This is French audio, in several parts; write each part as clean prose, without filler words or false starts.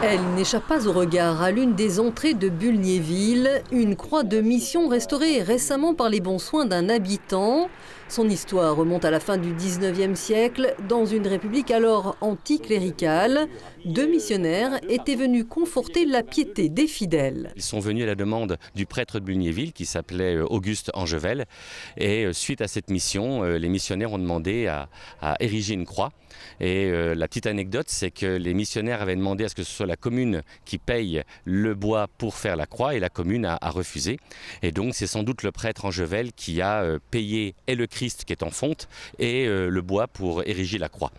Elle n'échappe pas au regard à l'une des entrées de Bulgnéville, une croix de mission restaurée récemment par les bons soins d'un habitant. Son histoire remonte à la fin du 19e siècle. Dans une république alors anticléricale, 2 missionnaires étaient venus conforter la piété des fidèles. Ils sont venus à la demande du prêtre de Bulgnéville qui s'appelait Auguste Angevel. Et suite à cette mission, les missionnaires ont demandé à ériger une croix. Et la petite anecdote, c'est que les missionnaires avaient demandé à ce que ce soit la commune qui paye le bois pour faire la croix et la commune a refusé. Et donc c'est sans doute le prêtre Angevel qui a payé et le Christ qui est en fonte et le bois pour ériger la croix.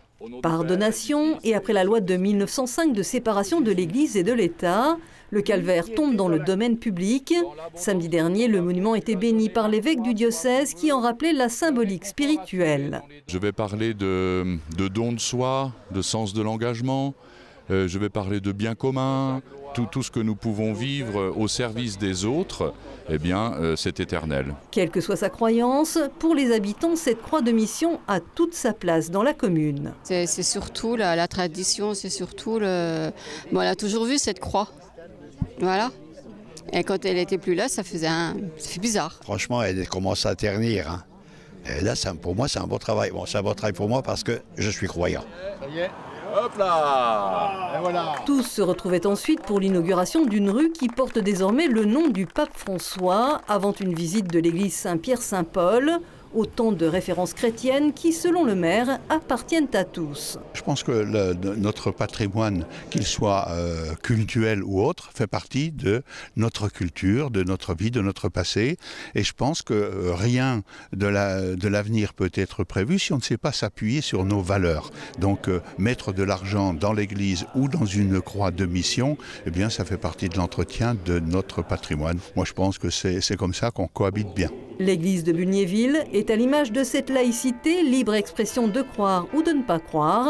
Par donation et après la loi de 1905 de séparation de l'Église et de l'État, le calvaire tombe dans le domaine public. Samedi dernier, le monument était béni par l'évêque du diocèse qui en rappelait la symbolique spirituelle. Je vais parler de don de soi, de sens de l'engagement, je vais parler de bien commun, tout ce que nous pouvons vivre au service des autres, eh bien, c'est éternel. Quelle que soit sa croyance, pour les habitants, cette croix de mission a toute sa place dans la commune. C'est surtout la tradition, c'est surtout le... Bon, on a toujours vu cette croix, voilà. Et quand elle n'était plus là, ça fait bizarre. Franchement, elle commence à ternir. Hein. Et là, pour moi, c'est un beau travail. Bon, c'est un beau travail pour moi parce que je suis croyant. Ça y est. Hop là! Et voilà. Tous se retrouvaient ensuite pour l'inauguration d'une rue qui porte désormais le nom du pape François, avant une visite de l'église Saint-Pierre-Saint-Paul. Autant de références chrétiennes qui, selon le maire, appartiennent à tous. Je pense que notre patrimoine, qu'il soit cultuel ou autre, fait partie de notre culture, de notre vie, de notre passé. Et je pense que rien de l'avenir peut être prévu si on ne sait pas s'appuyer sur nos valeurs. Donc mettre de l'argent dans l'église ou dans une croix de mission, eh bien ça fait partie de l'entretien de notre patrimoine. Moi je pense que c'est comme ça qu'on cohabite bien. L'église de Bulgnéville est à l'image de cette laïcité, libre expression de croire ou de ne pas croire,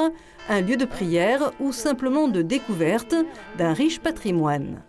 un lieu de prière ou simplement de découverte d'un riche patrimoine.